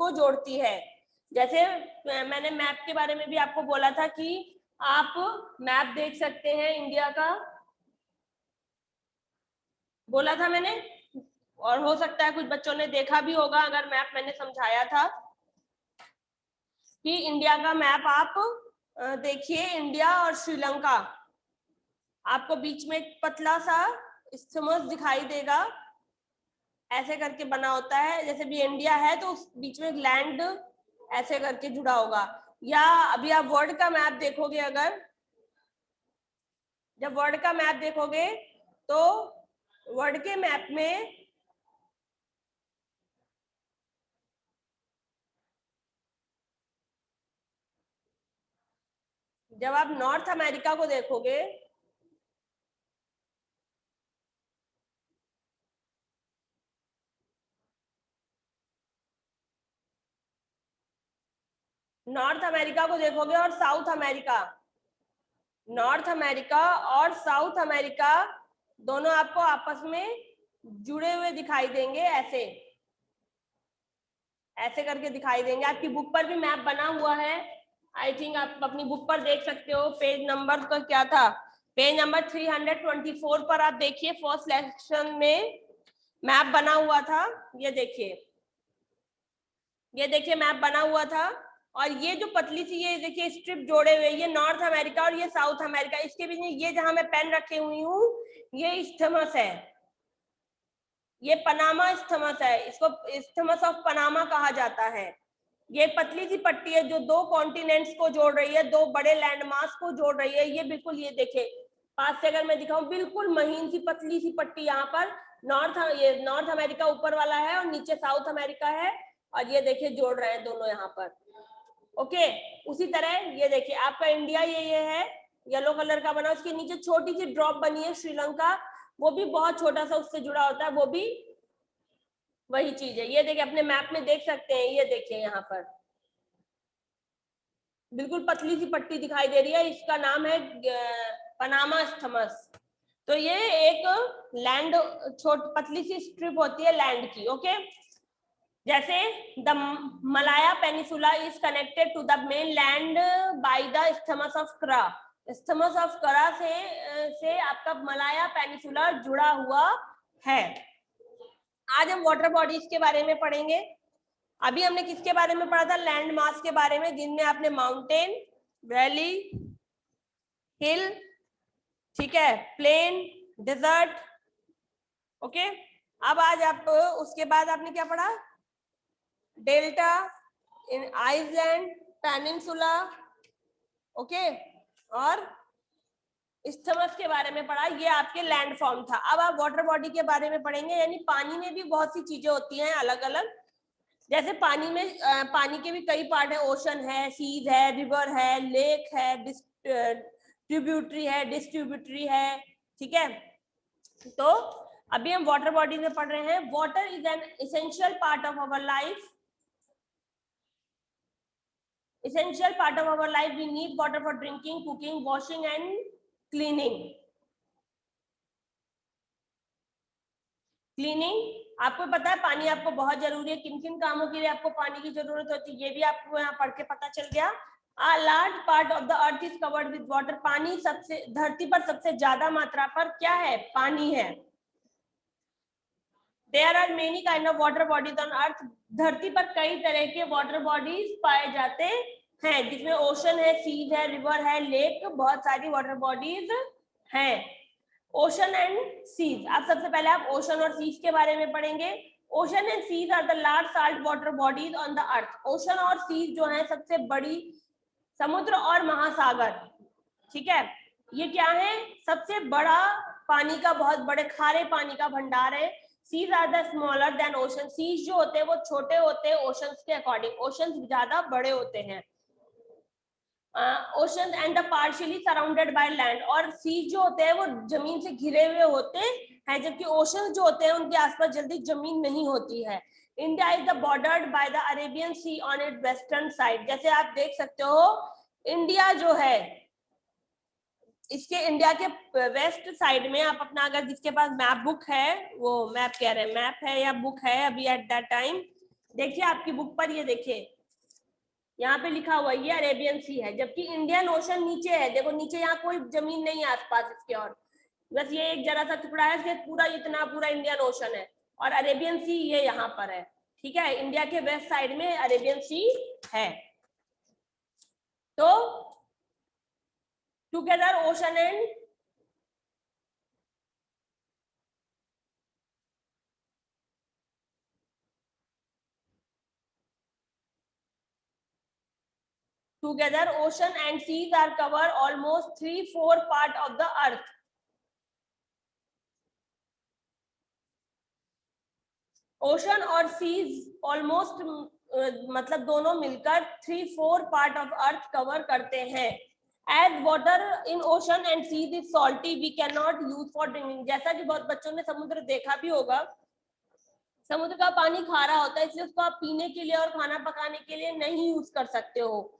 को जोड़ती है। जैसे मैंने मैप के बारे में भी आपको बोला था कि आप मैप देख सकते हैं इंडिया का, बोला था मैंने, और हो सकता है कुछ बच्चों ने देखा भी होगा अगर मैप मैंने समझाया था कि इंडिया का मैप आप देखिए, इंडिया और श्रीलंका, आपको बीच में एक पतला सा स्थिमस दिखाई देगा, ऐसे करके बना होता है। जैसे भी इंडिया है तो उस बीच में लैंड ऐसे करके जुड़ा होगा। या अभी आप वर्ल्ड का मैप देखोगे, अगर जब वर्ल्ड का मैप देखोगे तो वर्ल्ड के मैप में जब आप नॉर्थ अमेरिका को देखोगे, नॉर्थ अमेरिका को देखोगे और साउथ अमेरिका, नॉर्थ अमेरिका और साउथ अमेरिका दोनों आपको आपस में जुड़े हुए दिखाई देंगे, ऐसे ऐसे करके दिखाई देंगे। आपकी बुक पर भी मैप बना हुआ है, आई थिंक आप अपनी बुक पर देख सकते हो। पेज नंबर का क्या था, पेज नंबर 324 पर आप देखिए, फर्स्ट लेक्चर में मैप बना हुआ था। ये देखिए, ये देखिए मैप बना हुआ था। और ये जो पतली सी ये देखिए स्ट्रिप जोड़े हुए, ये नॉर्थ अमेरिका और ये साउथ अमेरिका, इसके बीच में ये जहां मैं पेन रखे हुई हूँ ये इस्थमस है, ये पनामा इस्थमस है, इसको इस्थमस ऑफ पनामा कहा जाता है। ये पतली सी पट्टी है जो दो कॉन्टिनेंट्स को जोड़ रही है, दो बड़े लैंडमास को जोड़ रही है। ये बिल्कुल, ये देखे पास से अगर मैं दिखाऊं, बिल्कुल महीन सी पतली सी पट्टी, यहाँ पर नॉर्थ अमेरिका ऊपर वाला है और नीचे साउथ अमेरिका है, और ये देखिए जोड़ रहे हैं दोनों यहाँ पर। ओके, उसी तरह ये देखिए आपका इंडिया ये है येलो कलर का बना, उसके नीचे छोटी सी ड्रॉप बनी है श्रीलंका, वो भी बहुत छोटा सा उससे जुड़ा होता है, वो भी वही चीज है। ये देखिए अपने मैप में देख सकते हैं, ये देखिए यहाँ पर बिल्कुल पतली सी पट्टी दिखाई दे रही है, इसका नाम है पनामा स्थमस। तो ये एक लैंड पतली सी स्ट्रिप होती है लैंड की। ओके, जैसे the Malaya peninsula is connected to the mainland by the isthmus of Kra, isthmus of Kra से आपका मलाया पेनिसुला जुड़ा हुआ है। आज हम वाटर बॉडीज के बारे में पढ़ेंगे। अभी हमने किसके बारे में पढ़ा था, लैंड मास के बारे में, जिनमें आपने माउंटेन, वैली, हिल, ठीक है, प्लेन, डेजर्ट। ओके, अब आज आप उसके बाद आपने क्या पढ़ा, डेल्टा, आइलैंड, पेनिनसुला, ओके, और स्थमस के बारे में पढ़ा। ये आपके लैंड फॉर्म था। अब आप वाटर बॉडी के बारे में पढ़ेंगे, यानी पानी में भी बहुत सी चीजें होती हैं अलग अलग। जैसे पानी में पानी के भी कई पार्ट है, ओशन है, सीज है, रिवर है, लेक है, ट्रिब्यूटरी है, डिस्ट्रीब्यूटरी है, ठीक है। तो अभी हम वाटर बॉडी में पढ़ रहे हैं। Water is an essential part of our life, essential part of our life. We need water for drinking, cooking, washing and cleaning. Cleaning, आपको पता है पानी आपको बहुत जरूरी है, किन किन कामों के लिए आपको पानी की जरूरत होती है, ये भी आपको यहाँ पढ़ के पता चल गया। A large part of the earth is covered with water. पानी सबसे, धरती पर सबसे ज्यादा मात्रा पर क्या है, पानी है। There are many kind of water bodies on earth. धरती पर कई तरह के वाटर बॉडीज पाए जाते हैं, जिसमें ओशन है, सीज है, रिवर है, लेक, बहुत सारी वाटर बॉडीज हैं। ओशन एंड सीज, अब सबसे पहले आप ओशन और सीज के बारे में पढ़ेंगे। Ocean and seas are the large salt water bodies on the earth. Ocean और सीज जो है सबसे बड़ी समुद्र और महासागर, ठीक है, ये क्या है, सबसे बड़ा पानी का, बहुत बड़े खारे पानी का भंडार है। Seas are the smaller than ocean, seas जो होते हैं वो छोटे होते हैं ओशंस के अकॉर्डिंग, ओशंस ज्यादा बड़े होते हैं। Ocean and the partially surrounded by land, और सी जो होते हैं वो जमीन से घिरे हुए होते हैं, जबकि ओशन जो होते हैं उनके आसपास जल्दी जमीन नहीं होती है। India is the bordered by the Arabian sea on it western side. जैसे आप देख सकते हो इंडिया जो है, इसके इंडिया के वेस्ट साइड में, आप अपना अगर जिसके पास मैप बुक है, वो मैप कह रहे हैं, मैप है या बुक है अभी एट दैट टाइम, देखिए आपकी बुक पर ये देखिए यहाँ पे लिखा हुआ ये अरेबियन सी है, जबकि इंडियन ओशन नीचे है। देखो नीचे यहाँ कोई जमीन नहीं है आसपास इसके, और बस ये एक जरा सा टुकड़ा है, इसके पूरा इतना पूरा इंडियन ओशन है, और अरेबियन सी ये यहाँ पर है। ठीक है, इंडिया के वेस्ट साइड में अरेबियन सी है। तो together ocean and together ocean and seas are cover almost 3/4 part of the earth. Ocean और सीज ऑलमोस्ट मतलब दोनों मिलकर 3/4 पार्ट ऑफ अर्थ कवर करते हैं। As water in ocean and seas is salty we can not use for drinking. जैसा कि बहुत बच्चों ने समुद्र देखा भी होगा, समुद्र का पानी खारा होता है, इसलिए उसको आप पीने के लिए और खाना पकाने के लिए नहीं यूज कर सकते हो।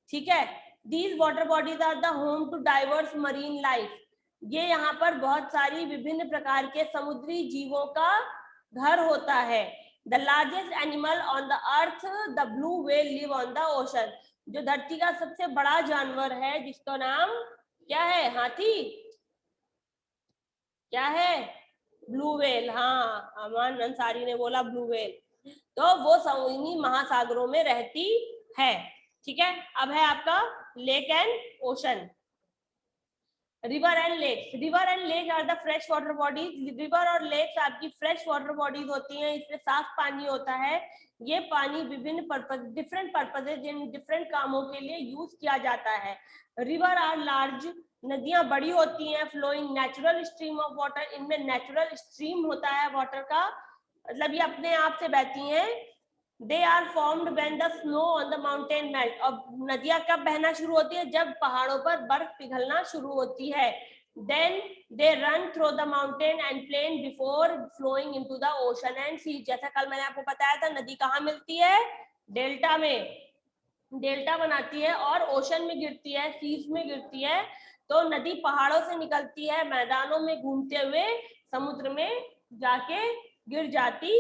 ठीक है, these water bodies are the home to diverse marine life. ये यहाँ पर बहुत सारी विभिन्न प्रकार के समुद्री जीवों का घर होता है। The largest animal on the earth the blue whale live on the ocean. जो धरती का सबसे बड़ा जानवर है जिसका नाम क्या है, हाथी, क्या है, ब्लू व्हेल। हाँ, अमान अंसारी ने बोला ब्लू व्हेल। तो वो इन्हीं महासागरों में रहती है। ठीक है, अब है आपका lake and ocean. River and lakes. River and lake are the fresh water bodies. River और लेक्स आपकी फ्रेश वाटर बॉडीज होती हैं, इसमें साफ पानी होता है। ये पानी विभिन्न पर्पज, डिफरेंट पर्पजेज, इन डिफरेंट कामों के लिए यूज किया जाता है। River are large. नदियां बड़ी होती हैं, flowing natural stream of water. इनमें नेचुरल स्ट्रीम होता है वाटर का, मतलब ये अपने आप से बहती हैं। They are formed when the snow on the mountain melt. अब नदियां कब बहना शुरू होती है, जब पहाड़ों पर बर्फ पिघलना शुरू होती है। Then they run through the mountain and plain before flowing into the ocean and sea. जैसा कल मैंने आपको बताया था, नदी कहाँ मिलती है, डेल्टा में, डेल्टा बनाती है और ओशन में गिरती है, सीज में गिरती है। तो नदी पहाड़ों से निकलती है, मैदानों में घूमते हुए समुद्र में जाके गिर जाती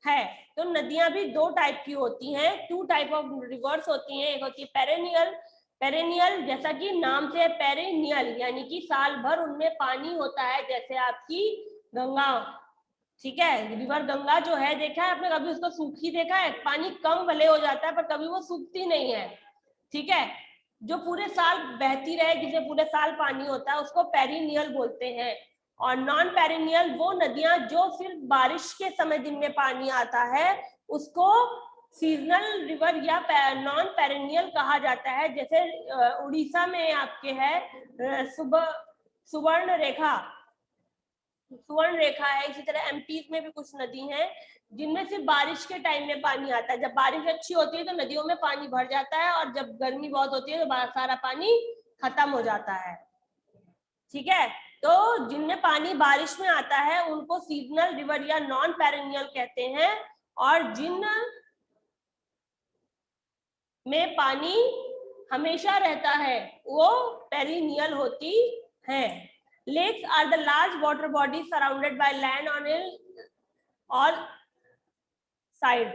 है। तो नदियां भी दो टाइप की होती हैं, टू टाइप ऑफ रिवर्स होती हैं। एक होती है पेरेनियल। पेरेनियल जैसा कि नाम से है, पेरेनियल यानी कि साल भर उनमें पानी होता है, जैसे आपकी गंगा। ठीक है, रिवर गंगा जो है, देखा है आपने कभी उसको सूखी देखा है? पानी कम भले हो जाता है पर कभी वो सूखती नहीं है। ठीक है, जो पूरे साल बहती रहे, जिसे पूरे साल पानी होता है, उसको पेरिनियल बोलते हैं। और नॉन पेरिनियल वो नदियां जो सिर्फ बारिश के समय जिनमें पानी आता है, उसको सीजनल रिवर या नॉन पेरिनियल कहा जाता है। जैसे उड़ीसा में आपके है सुवर्ण रेखा, सुवर्ण रेखा है। इसी तरह एमपी में भी कुछ नदी हैं जिनमें सिर्फ बारिश के टाइम में पानी आता है। जब बारिश अच्छी होती है तो नदियों में पानी भर जाता है, और जब गर्मी बहुत होती है तो सारा पानी खत्म हो जाता है। ठीक है, तो जिनमें पानी बारिश में आता है उनको सीजनल रिवर या नॉन पेरिनियल कहते हैं, और जिन में पानी हमेशा रहता है वो पेरिनियल होती है। Lakes are the large water bodies surrounded by land on all side.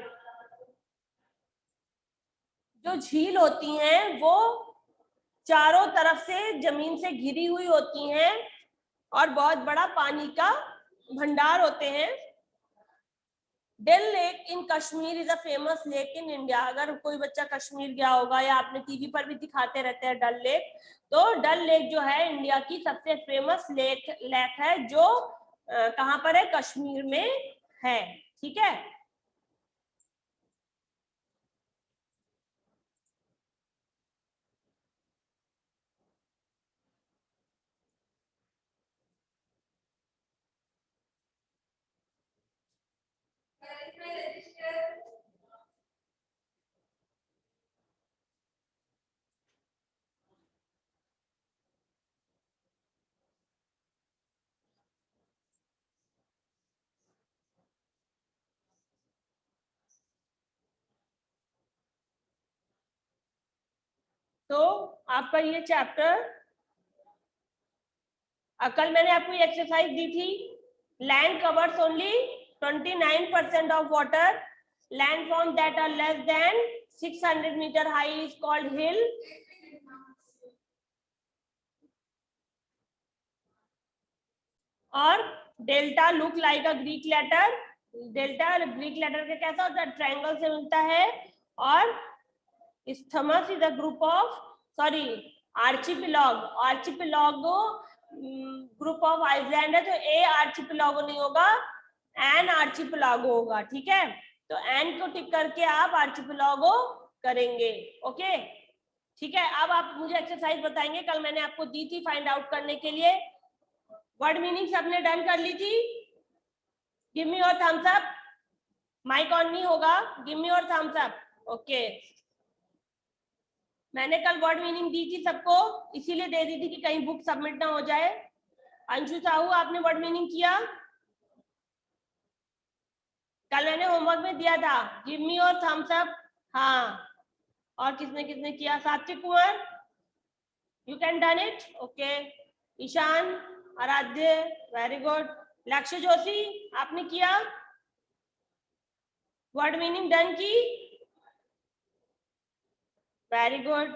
जो झील होती हैं वो चारों तरफ से जमीन से घिरी हुई होती हैं और बहुत बड़ा पानी का भंडार होते हैं। Dal lake in Kashmir is a famous lake in India. अगर कोई बच्चा कश्मीर गया होगा या आपने टीवी पर भी दिखाते रहते हैं डल लेक, तो डल लेक जो है इंडिया की सबसे फेमस लेक है, जो कहाँ पर है, कश्मीर में है। ठीक है, तो आपका ये चैप्टर, कल मैंने आपको ये एक्सरसाइज दी थी, land covers only 29% of water, Landforms that are less than 600 meter high is called hill. और delta look like a Greek letter, delta Greek letter का कैसा होता है, ट्रायंगल से मिलता है। और isthmus is a group of, sorry, archipelago, archipelago group of island है, तो ए आर्चिपेलागो नहीं होगा, एन आर्चिपेलागो होगा। ठीक है, तो एन को टिक करके आप आर्चिपेलागो करेंगे। ओके, ठीक है। अब आप मुझे एक्सरसाइज बताएंगे, कल मैंने आपको दी थी फाइंड आउट करने के लिए। वर्ड मीनिंग सबने डन कर ली थी? Give me your thumbs up. Mic on नहीं होगा, give me your thumbs up. Okay, मैंने कल वर्ड मीनिंग दी थी सबको, इसीलिए दे दी थी कि कहीं बुक सबमिट ना हो जाए। अंशु साहू, आपने वर्ड मीनिंग किया? कल मैंने होमवर्क में दिया था, give me your thumbs up. हाँ, और किसने किसने किया? Satvik Kumar, you can done it. Okay, Ishan, Aaradhya, very good. Lakshya Joshi, आपने किया? वर्ड मीनिंग डन की? Very good.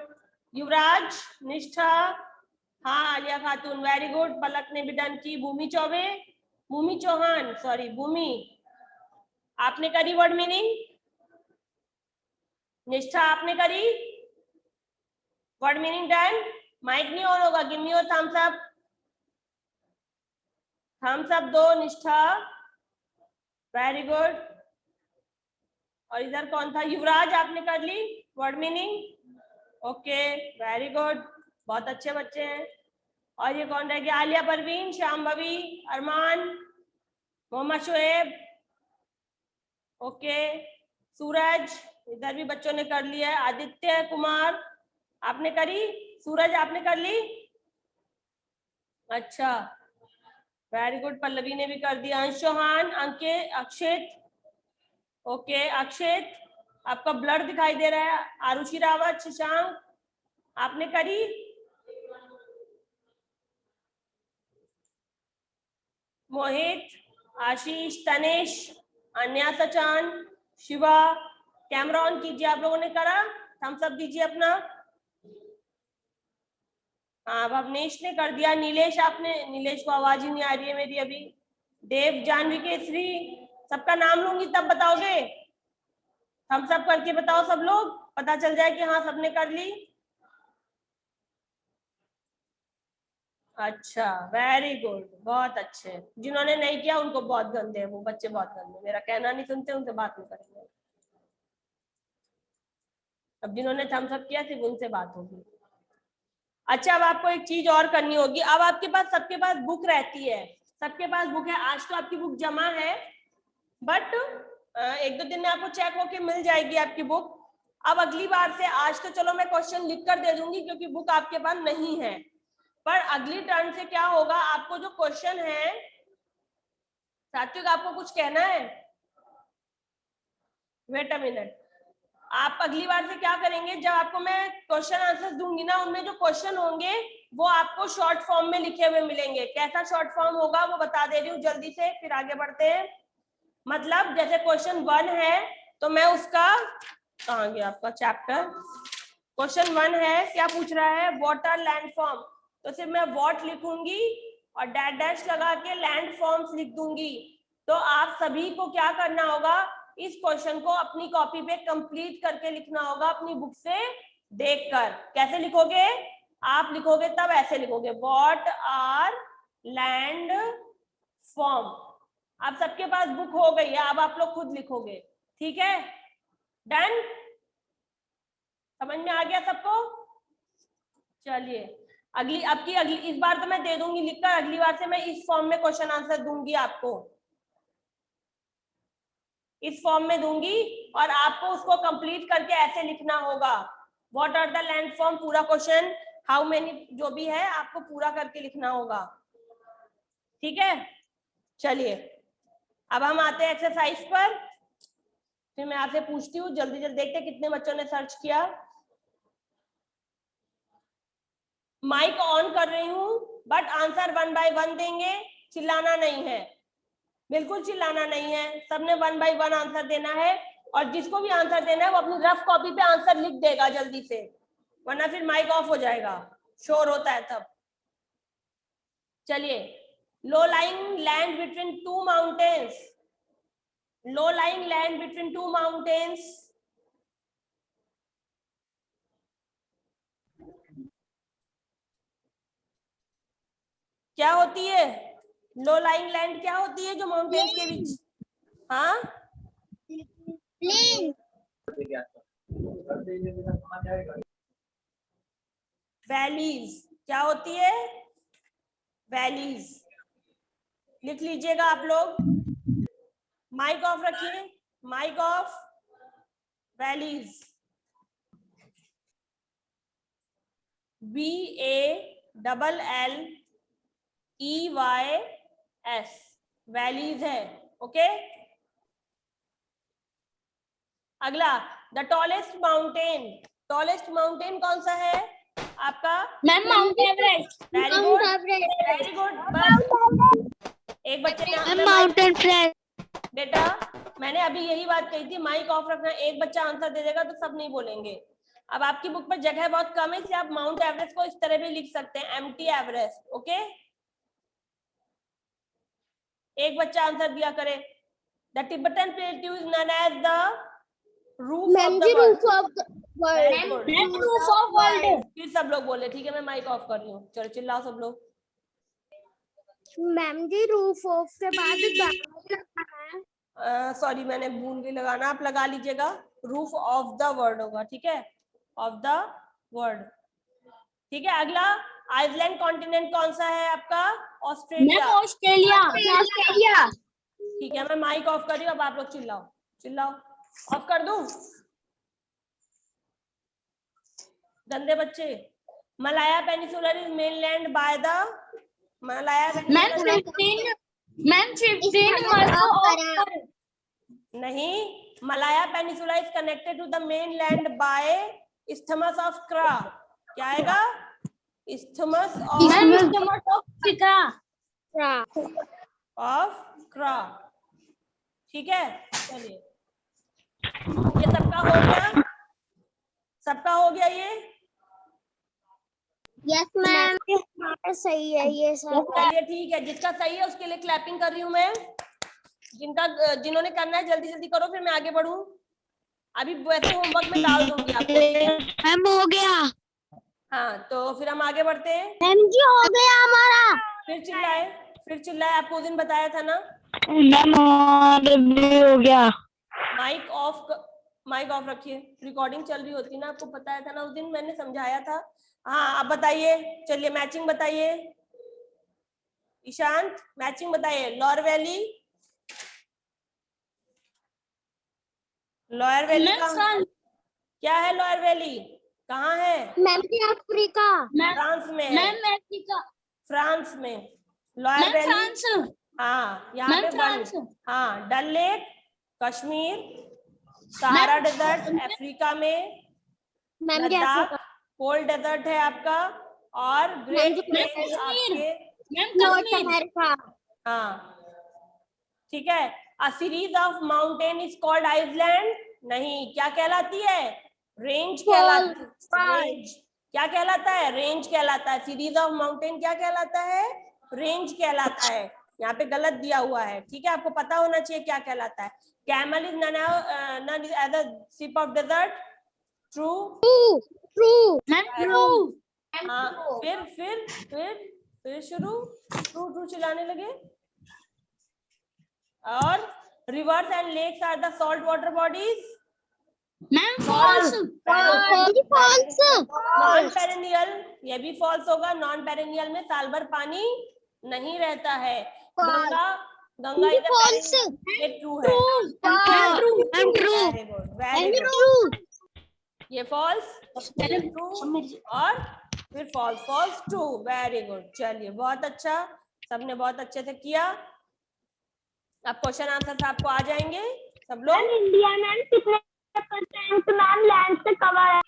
युवराज, निष्ठा, हाँ, आलिया खातून, वेरी गुड। पलक ने भी डन की। भूमि चौबे, भूमि चौहान, सॉरी भूमि, आपने करी वर्ड मीनिंग? निष्ठा, आपने करी वर्ड मीनिंग डन? माइक नहीं ऑन होगा, give me your thumbs up. Thumbs up दो निष्ठा, वेरी गुड। और इधर कौन था? युवराज, आपने कर ली word meaning? Okay, very good, बहुत अच्छे बच्चे हैं। और ये कौन रह गया? आलिया परवीन, शाम्भवी, अरमान, मोहम्मद शुएब, ओके, सूरज, इधर भी बच्चों ने कर लिया है। आदित्य कुमार, आपने करी? सूरज, आपने कर ली? अच्छा, वेरी गुड। पल्लवी ने भी कर दिया। अंश चौहान, अंकित, अक्षित, ओके, अक्षित, आपका ब्लड दिखाई दे रहा है। आरुषि रावत, शशांक, आपने करी? मोहित, आशीष, तनेश, अन्या, सचान, शिवा, कैमरा ऑन कीजिए। आप लोगों ने करा? थम्स अप दीजिए अपना। हाँ, भवनेश ने कर दिया। नीलेश, आपने? नीलेश को आवाज ही नहीं आ रही है मेरी अभी। देव, जानवी, केसरी, सबका नाम लूंगी तब बताओगे? थम्स अप करके बताओ सब लोग, पता चल जाए कि हाँ सबने कर ली। अच्छा, वेरी गुड, बहुत अच्छे। जिन्होंने नहीं किया उनको बहुत गंदे हैं, वो बच्चे बहुत गंदे, मेरा कहना नहीं सुनते, उनसे बात नहीं करेंगे। अब जिन्होंने थम्स अप किया सिर्फ उनसे बात होगी। अच्छा, अब आपको एक चीज और करनी होगी। अब आपके पास, सबके पास बुक रहती है, सबके पास बुक है। आज तो आपकी बुक जमा है, बट एक दो दिन में आपको चेक होके मिल जाएगी आपकी बुक। अब अगली बार से, आज तो चलो मैं क्वेश्चन लिख कर दे दूंगी क्योंकि बुक आपके पास नहीं है, पर अगली टर्न से क्या होगा, आपको जो क्वेश्चन है, सात्विक आपको कुछ कहना है? Wait a minute. आप अगली बार से क्या करेंगे, जब आपको मैं क्वेश्चन आंसर दूंगी ना, उनमें जो क्वेश्चन होंगे वो आपको शॉर्ट फॉर्म में लिखे हुए मिलेंगे। कैसा शॉर्ट फॉर्म होगा वो बता दे रही हूँ जल्दी से, फिर आगे बढ़ते हैं। मतलब जैसे क्वेश्चन 1 है तो मैं उसका, कहाँ गया आपका चैप्टर? क्वेश्चन 1 है, क्या पूछ रहा है? व्हाट आर लैंडफॉर्म, तो सिर्फ मैं व्हाट लिखूंगी और डैश डैश लगा के लैंडफॉर्म्स लिख दूंगी। तो आप सभी को क्या करना होगा, इस क्वेश्चन को अपनी कॉपी पे कंप्लीट करके लिखना होगा, अपनी बुक से देखकर। कैसे लिखोगे? आप लिखोगे तब ऐसे लिखोगे, व्हाट आर लैंड फॉर्म। आप सबके पास बुक हो गई है, अब आप लोग खुद लिखोगे। ठीक है, डन? समझ में आ गया सबको? चलिए, अगली इस बार तो मैं दे दूंगी लिखकर, अगली बार से मैं इस फॉर्म में क्वेश्चन आंसर दूंगी आपको, इस फॉर्म में दूंगी, और आपको उसको कंप्लीट करके ऐसे लिखना होगा, व्हाट आर द लैंडफॉर्म, पूरा क्वेश्चन, हाउ मेनी, जो भी है आपको पूरा करके लिखना होगा। ठीक है, चलिए अब हम आते हैं एक्सरसाइज पर। फिर मैं आपसे पूछती हूँ, जल्दी जल्दी देखते हैं कितने बच्चों ने सर्च किया। माइक ऑन कर रही हूँ, बट आंसर 1 बाय 1 देंगे, चिल्लाना नहीं है, बिल्कुल चिल्लाना नहीं है, सबने 1 बाय 1 आंसर देना है। और जिसको भी आंसर देना है वो अपनी रफ कॉपी पे आंसर लिख देगा जल्दी से, वरना फिर माइक ऑफ हो जाएगा, शोर होता है तब। चलिए, low lying land between two mountains, low lying land between two mountains, क्या होती है? लो लाइंग लैंड क्या होती है जो माउंटेन्स के बीच? हाँ, वैलीज। क्या होती है? वैलीज। लिख लीजिएगा आप लोग, माइक ऑफ रखिए, mic off. Valleys, VALLEYS, valleys है। ओके, अगला, the tallest mountain, tallest mountain कौन सा है आपका? Ma'am Mount Everest. Very good, very good. बस एक बच्चे ने माउंटेन फ्रेंड। बेटा मैंने अभी यही बात कही थी, माइक ऑफ रखना। एक बच्चा आंसर दे देगा तो सब नहीं बोलेंगे। अब आपकी बुक पर जगह बहुत कम है, इसलिए आप माउंट एवरेस्ट को इस तरह भी लिख सकते हैं, एम्प्टी एवरेस्ट। ओके, एक बच्चा आंसर दिया करे। The Tibetan plateau is known as the roof of the world. Very good, roof of world. फिर सब लोग बोले। ठीक है, मैं माइक ऑफ कर रही हूँ, चलो चिल्लाओ सब लोग। मैम जी रूफ ऑफ के बाद सॉरी मैंने भूल गई लगाना, आप लगा लीजिएगा, रूफ ऑफ द वर्ल्ड होगा। ठीक है, ऑफ द वर्ल्ड। ठीक है, अगला, आइसलैंड कॉन्टिनेंट कौन सा है आपका? ऑस्ट्रेलिया। ऑस्ट्रेलिया। ऑस्ट्रेलिया। ठीक है, मैं माइक ऑफ कर रही हूँ, अब आप लोग चिल्लाओ, चिल्लाओ। ऑफ कर दूं? गंदे बच्चे। Malaya peninsular is mainland by the, Malaya ma'am 15 नहीं, Malaya peninsula is connected to the mainland by isthmus of Kra. क्या आएगा? Isthmus of Kra. ठीक है, चलिए, ये सबका हो गया, सबका हो गया ये। यस मैम, सही है ये सब। चलिए ठीक है, जिसका सही है उसके लिए क्लैपिंग कर रही हूँ मैं। जिन्होंने करना है जल्दी जल्दी करो, फिर मैं आगे बढ़ूं। अभी वैसे होमवर्क में डाल दूंगी आपको। मैम हो गया। हाँ, तो फिर हम आगे बढ़ते हैं। मैम जी हो गया हमारा। फिर चिल्लाए, फिर चिल्लाए, आपको उस दिन बताया था ना। मैम हो गया। माइक ऑफ, माइक ऑफ रखिए, रिकॉर्डिंग चल रही होती ना, आपको बताया था ना उस दिन, मैंने समझाया था। हाँ, अब बताइए, चलिए मैचिंग बताइए। ईशांत मैचिंग बताइए। लोअर वैली, लोअर वैली कहाँ, क्या है लोअर वैली, कहाँ है? मैम जी अफ्रीका। फ्रांस में है। Ma'am Africa. फ्रांस में लोअर वैली। हाँ, यहाँ पे फ्रांस। हाँ, Dal lake, Kashmir, Sahara desert Africa में, लद्दाख कोल्ड डेजर्ट है आपका, और ग्रेट प्लेन्स आपके अमेरिका। हाँ, ठीक है। A series of mountain is called Iceland. नहीं, क्या कहलाती है? रेंज कहलाती है। रेंज क्या कहलाता है? रेंज कहलाता है। सीरीज ऑफ माउंटेन क्या कहलाता है? रेंज कहलाता है। यहाँ पे गलत दिया हुआ है, ठीक है, आपको पता होना चाहिए क्या कहलाता है। Camel is known as a ship of desert. True, true. हाँ, फिर शुरू, ट्रू ट्रू चिल्लाने लगे। और rivers and lakes are the salt water bodies. Ma'am false. Non perennial, ये भी फॉल्स होगा। नॉन पेरेनियल में साल भर पानी नहीं रहता है। गंगा, गंगा इज फॉल्स, ये ट्रू है। Very good, very good. ये फॉल्स, ट्रू, और फिर false, false, true. Very good, चलिए बहुत अच्छा, सबने बहुत अच्छे से किया। अब क्वेश्चन आंसर आपको आ जाएंगे सब लोग। इंडिया में कितने % मैम लैंड से कवर है?